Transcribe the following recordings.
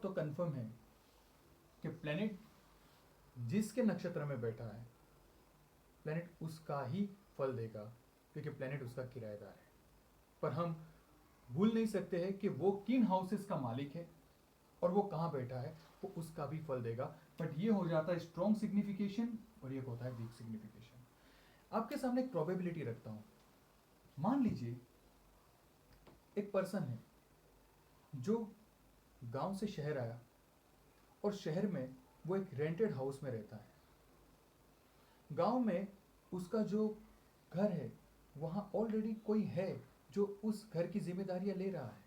तो कंफर्म है कि प्लेनेट जिसके नक्षत्र में बैठा है, प्लेनेट उसका ही फल देगा, क्योंकि प्लेनेट उसका किराएदार है। पर हम भूल नहीं सकते हैं कि वो किन हाउसेस का मालिक है और वो कहाँ बैठा है, वो उसका भी फल देगा। बट ये हो जाता है स्ट्रॉन्ग सिग्निफिकेशन और ये होता है वीक सिग्निफिकेशन। आपके सामने एक प्रोबेबिलिटी रखता हूं। मान लीजिए एक पर्सन है जो गांव से शहर आया और शहर में वो एक रेंटेड हाउस में रहता है। गांव में उसका जो घर है वहां ऑलरेडी कोई है जो उस घर की जिम्मेदारियां ले रहा है।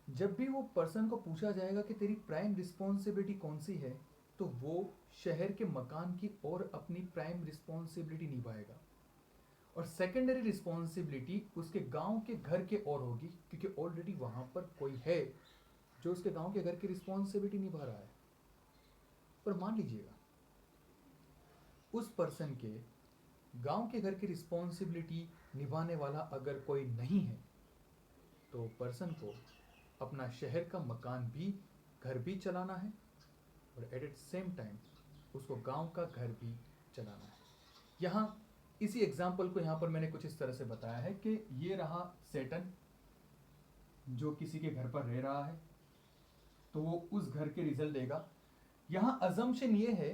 जब भी वो पर्सन को पूछा जाएगा कि तेरी प्राइम रिस्पॉन्सिबिलिटी कौन सी है, तो वो शहर के मकान की ओर अपनी प्राइम रिस्पॉन्सिबिलिटी निभाएगा और सेकेंडरी रिस्पॉन्सिबिलिटी उसके गांव के घर के ओर होगी, क्योंकि ऑलरेडी वहां पर कोई है जो उसके गांव के घर की रिस्पॉन्सिबिलिटी निभा रहा है। पर मान लीजिएगा उस पर्सन के गांव के घर की रिस्पॉन्सिबिलिटी निभाने वाला अगर कोई नहीं है, तो पर्सन को अपना शहर का मकान भी, घर भी चलाना है और एट एट सेम टाइम उसको गांव का घर भी चलाना है। यहाँ इसी एग्जाम्पल को यहाँ पर मैंने कुछ इस तरह से बताया है कि ये रहा सेटन जो किसी के घर पर रह रहा है, तो वो उस घर के रिजल्ट देगा। यहाँ अजम्पशन ये है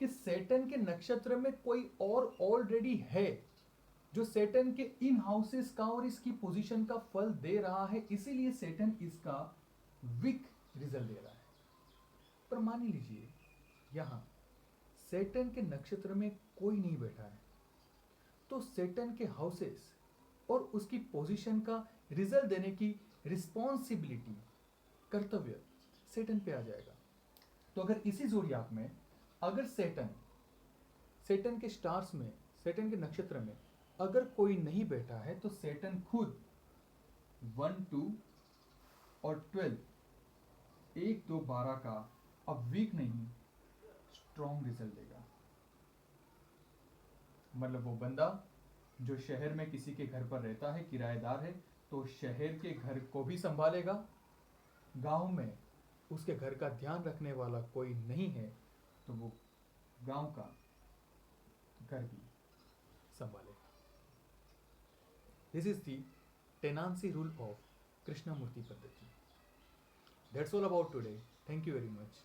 कि सेटन के नक्षत्र में कोई और ऑलरेडी है जो सेटन के इन हाउसेस का और इसकी पोजीशन का फल दे रहा है, इसीलिए सेटन इसका वीक रिजल्ट दे रहा है। पर मान लीजिए यहां सेटन के नक्षत्र में कोई नहीं बैठा है, तो सेटन के हाउसेस और उसकी पोजीशन का रिजल्ट देने की रिस्पॉन्सिबिलिटी, कर्तव्य सेटन पे आ जाएगा। तो अगर इसी जोड़ियाक में अगर सेटन सेटन के स्टार्स में, सेटन के नक्षत्र में अगर कोई नहीं बैठा है, तो सेटन खुद 1, 2 और 12, 1, 2, 12 का अब वीक नहीं स्ट्रॉन्ग रिजल्ट देगा। मतलब वो बंदा जो शहर में किसी के घर पर रहता है, किराएदार है, तो शहर के घर को भी संभालेगा, गांव में उसके घर का ध्यान रखने वाला कोई नहीं है, तो वो गांव का घर भी संभालेगा। This is the tenancy rule of Krishnamurti पद्धति। That's all about today. Thank you very much.